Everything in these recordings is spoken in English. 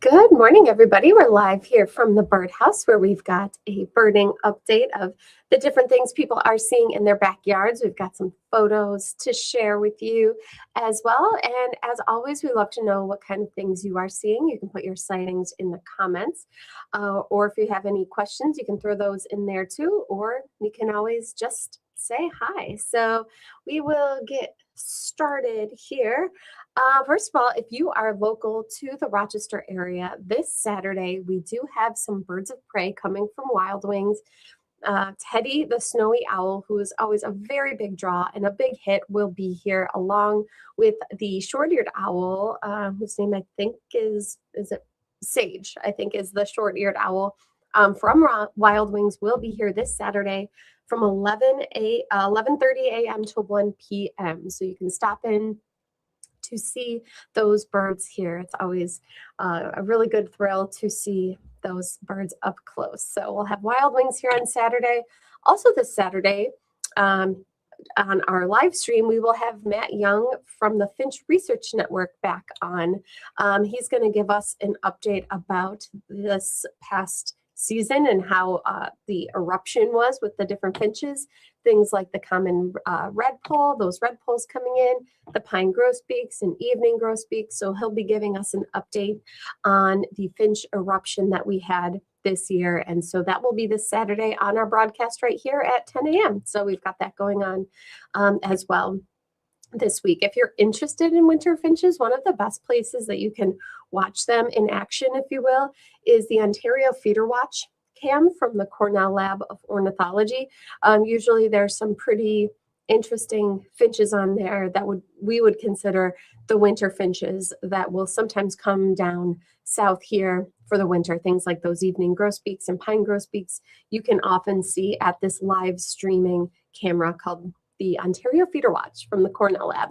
Good morning, everybody. We're live here from the birdhouse where we've got a birding update of the different things people are seeing in their backyards. We've got some photos to share with you as well. And as always, we love to know what kind of things you are seeing. You can put your sightings in the comments, or if you have any questions, you can throw those in there too, or you can always just say hi. So we will get started here. First of all, if you are local to the Rochester area, this Saturday we do have some birds of prey coming from Wild Wings. Teddy the snowy owl, who is always a very big draw and a big hit, will be here along with the short-eared owl, whose name I think is it Sage, I think is the short-eared owl from Wild Wings, will be here this Saturday from 11:30 a.m. to 1 p.m. So you can stop in to see those birds here. It's always a really good thrill to see those birds up close. So we'll have Wild Wings here on Saturday. Also this Saturday, on our live stream, we will have Matt Young from the Finch Research Network back on. He's going to give us an update about this past season and how the eruption was with the different finches, things like the common redpoll, those redpolls coming in, the pine grosbeaks and evening grosbeaks. So he'll be giving us an update on the finch eruption that we had this year. And so that will be this Saturday on our broadcast right here at 10 a.m. So we've got that going on as well this week. If you're interested in winter finches, one of the best places that you can watch them in action, if you will, is the Ontario Feeder Watch cam from the Cornell Lab of Ornithology. Usually there's some pretty interesting finches on there that we would consider the winter finches that will sometimes come down south here for the winter. Things like those evening grosbeaks and pine grosbeaks you can often see at this live streaming camera called the Ontario Feeder Watch from the Cornell Lab.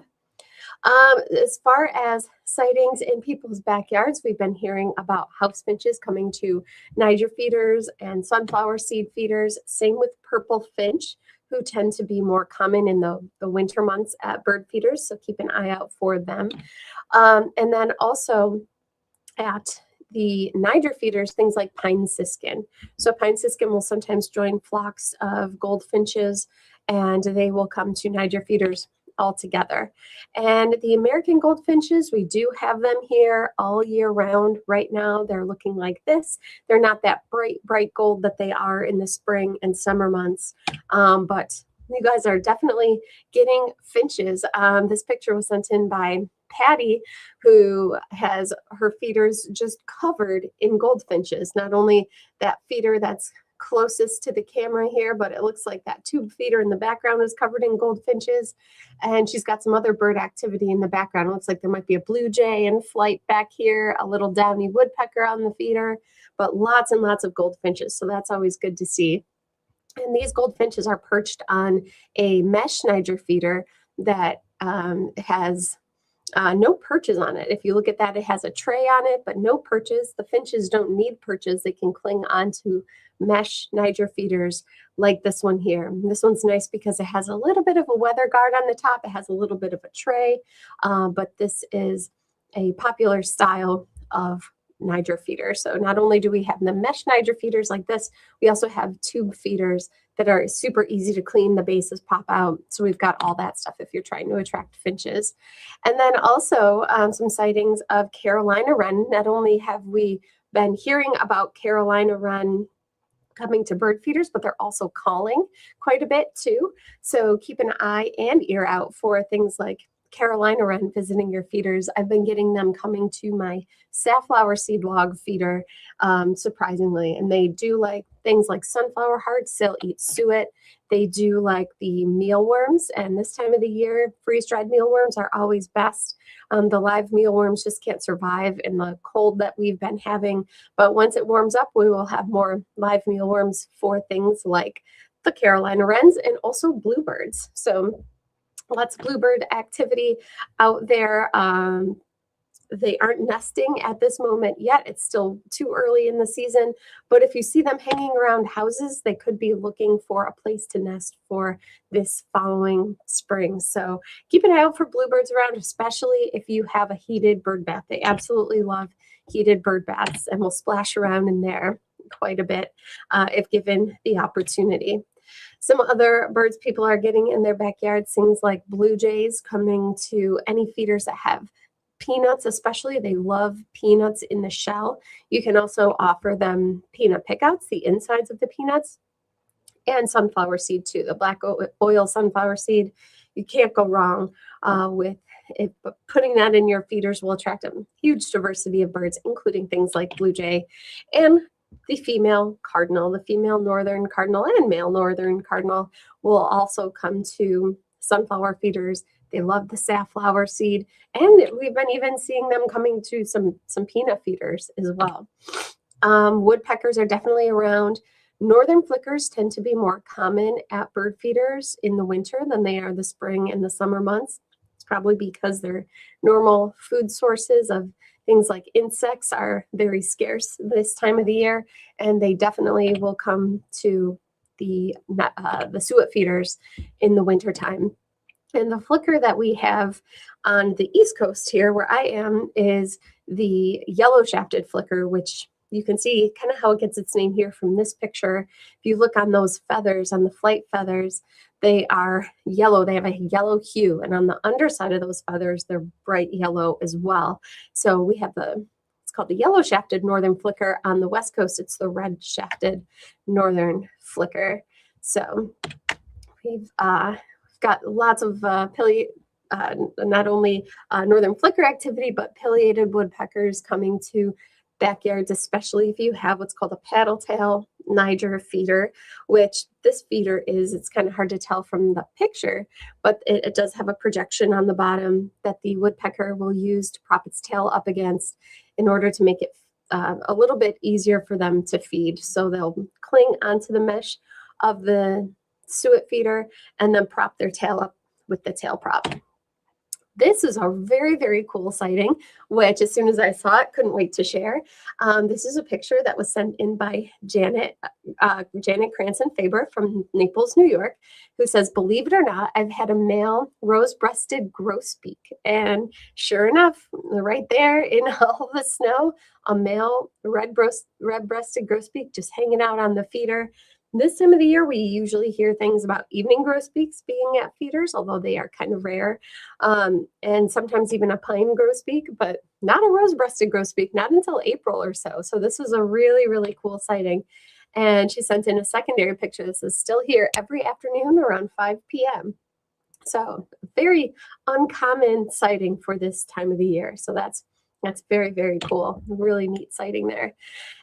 As far as sightings in people's backyards, we've been hearing about house finches coming to Niger feeders and sunflower seed feeders. Same with purple finch, who tend to be more common in the winter months at bird feeders. So keep an eye out for them. And then also at the Niger feeders, things like pine siskin. So pine siskin will sometimes join flocks of goldfinches, and they will come to Niger feeders all together. And the American goldfinches, we do have them here all year round. Right now, they're looking like this. They're not that bright gold that they are in the spring and summer months, but you guys are definitely getting finches. This picture was sent in by Patty, who has her feeders just covered in goldfinches. Not only that feeder that's closest to the camera here, but it looks like that tube feeder in the background is covered in goldfinches, and she's got some other bird activity in the background. It looks like there might be a blue jay in flight back here, a little downy woodpecker on the feeder, but lots and lots of goldfinches, so that's always good to see. And these goldfinches are perched on a mesh Niger feeder that has no perches on it. If you look at that, it has a tray on it, but no perches. The finches don't need perches. They can cling onto mesh Niger feeders like this one here. And this one's nice because it has a little bit of a weather guard on the top. It has a little bit of a tray, but this is a popular style of Niger feeder. So not only do we have the mesh Niger feeders like this, we also have tube feeders that are super easy to clean. The bases pop out. So we've got all that stuff if you're trying to attract finches. And then also some sightings of Carolina wren. Not only have we been hearing about Carolina wren coming to bird feeders, but they're also calling quite a bit too. So keep an eye and ear out for things like Carolina wren visiting your feeders. I've been getting them coming to my safflower seed log feeder, surprisingly, and they do like things like sunflower hearts. They'll eat suet. They do like the mealworms, and this time of the year, freeze-dried mealworms are always best. The live mealworms just can't survive in the cold that we've been having, but once it warms up, we will have more live mealworms for things like the Carolina wrens and also bluebirds. So lots of bluebird activity out there. They aren't nesting at this moment yet. It's still too early in the season, but if you see them hanging around houses, they could be looking for a place to nest for this following spring. So keep an eye out for bluebirds around, especially if you have a heated bird bath. They absolutely love heated bird baths and will splash around in there quite a bit if given the opportunity. Some other birds people are getting in their backyards, things like blue jays coming to any feeders that have peanuts, especially. They love peanuts in the shell. You can also offer them peanut pickouts, the insides of the peanuts, and sunflower seed too, the black oil sunflower seed. You can't go wrong with it. But putting that in your feeders will attract a huge diversity of birds, including things like blue jay and the female cardinal, the female northern cardinal and male northern cardinal will also come to sunflower feeders. They love the safflower seed, and we've been even seeing them coming to some peanut feeders as well. Woodpeckers are definitely around. Northern flickers tend to be more common at bird feeders in the winter than they are the spring and the summer months. It's probably because their normal food sources of things like insects are very scarce this time of the year, and they definitely will come to the suet feeders in the wintertime. And the flicker that we have on the East Coast here, where I am, is the yellow-shafted flicker, which you can see kind of how it gets its name here from this picture. If you look on those feathers, on the flight feathers, they are yellow. They have a yellow hue. And on the underside of those feathers, they're bright yellow as well. So we have it's called the yellow-shafted northern flicker. On the West Coast, it's the red-shafted northern flicker. So we've got lots of not only northern flicker activity, but pileated woodpeckers coming to backyards, especially if you have what's called a paddle-tail Niger feeder, which this feeder is, it's kind of hard to tell from the picture, but it does have a projection on the bottom that the woodpecker will use to prop its tail up against in order to make it a little bit easier for them to feed. So they'll cling onto the mesh of the suet feeder and then prop their tail up with the tail prop. This is a very, very cool sighting, which as soon as I saw it, couldn't wait to share. This is a picture that was sent in by Janet Cranston-Faber from Naples, New York, who says, "Believe it or not, I've had a male rose-breasted grosbeak." And sure enough, right there in all the snow, a male red-breasted grosbeak just hanging out on the feeder. This time of the year, we usually hear things about evening grosbeaks being at feeders, although they are kind of rare, and sometimes even a pine grosbeak, but not a rose-breasted grosbeak, not until April or so. So this is a really, really cool sighting. And she sent in a secondary picture. This is still here every afternoon around 5 p.m. So very uncommon sighting for this time of the year. So that's very, very cool. Really neat sighting there.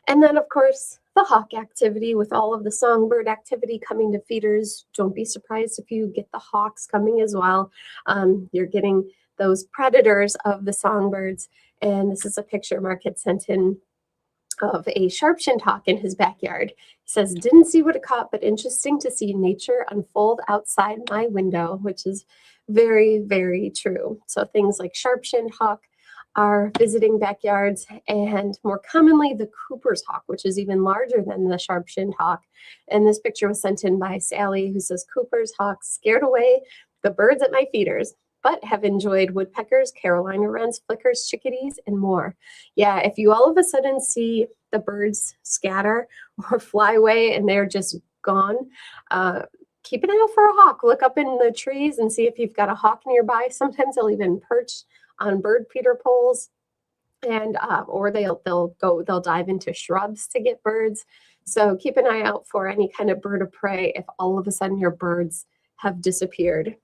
And then, of course, the hawk activity with all of the songbird activity coming to feeders. Don't be surprised if you get the hawks coming as well. You're getting those predators of the songbirds. And this is a picture Mark had sent in of a sharp-shinned hawk in his backyard. He says, "Didn't see what it caught, but interesting to see nature unfold outside my window," which is very, very true. So things like sharp-shinned hawk are visiting backyards, and more commonly the Cooper's hawk, which is even larger than the sharp-shinned hawk. And this picture was sent in by Sally, who says, "Cooper's hawk scared away the birds at my feeders, but have enjoyed woodpeckers, Carolina wrens, flickers, chickadees, and more." Yeah, if you all of a sudden see the birds scatter or fly away and they're just gone, keep an eye out for a hawk. Look up in the trees and see if you've got a hawk nearby. Sometimes they'll even perch on bird feeder poles, and or they'll dive into shrubs to get birds. So keep an eye out for any kind of bird of prey if all of a sudden your birds have disappeared.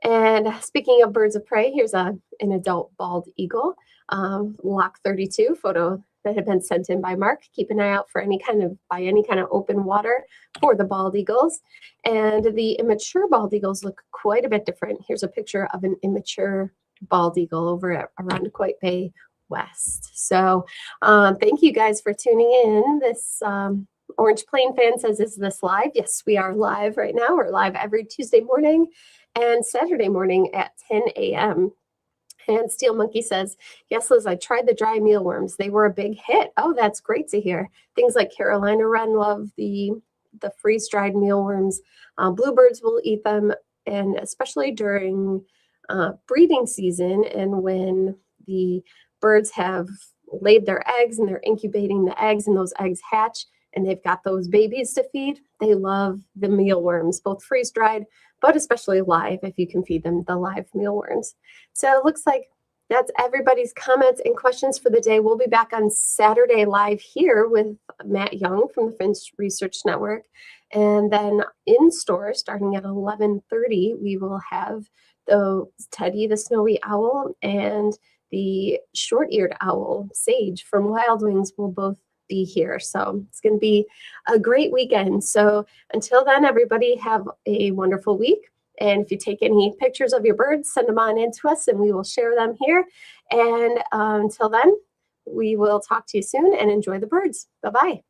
And speaking of birds of prey, here's an adult bald eagle, Lock 32 photo that had been sent in by Mark. Keep an eye out for any kind of open water for the bald eagles. And the immature bald eagles look quite a bit different. Here's a picture of an immature bald eagle over at Irondequoit Bay West. So thank you guys for tuning in. This Orange Plain fan says, "Is this live?" Yes, we are live right now. We're live every Tuesday morning and Saturday morning at 10 a.m. And Steel Monkey says, yes, Liz, I tried the dry mealworms. They were a big hit. Oh, that's great to hear. Things like Carolina Wren love the freeze-dried mealworms. Bluebirds will eat them, and especially during breeding season and when the birds have laid their eggs and they're incubating the eggs and those eggs hatch and they've got those babies to feed, they love the mealworms, both freeze-dried, but especially live if you can feed them the live mealworms. So it looks like that's everybody's comments and questions for the day. We'll be back on Saturday live here with Matt Young from the Finch Research Network. And then in store, starting at 11:30, we will have the Teddy the Snowy Owl and the short-eared owl, Sage from Wild Wings, will both be here. So it's going to be a great weekend. So until then, everybody have a wonderful week. And if you take any pictures of your birds, send them on in to us and we will share them here. And until then, we will talk to you soon and enjoy the birds. Bye-bye.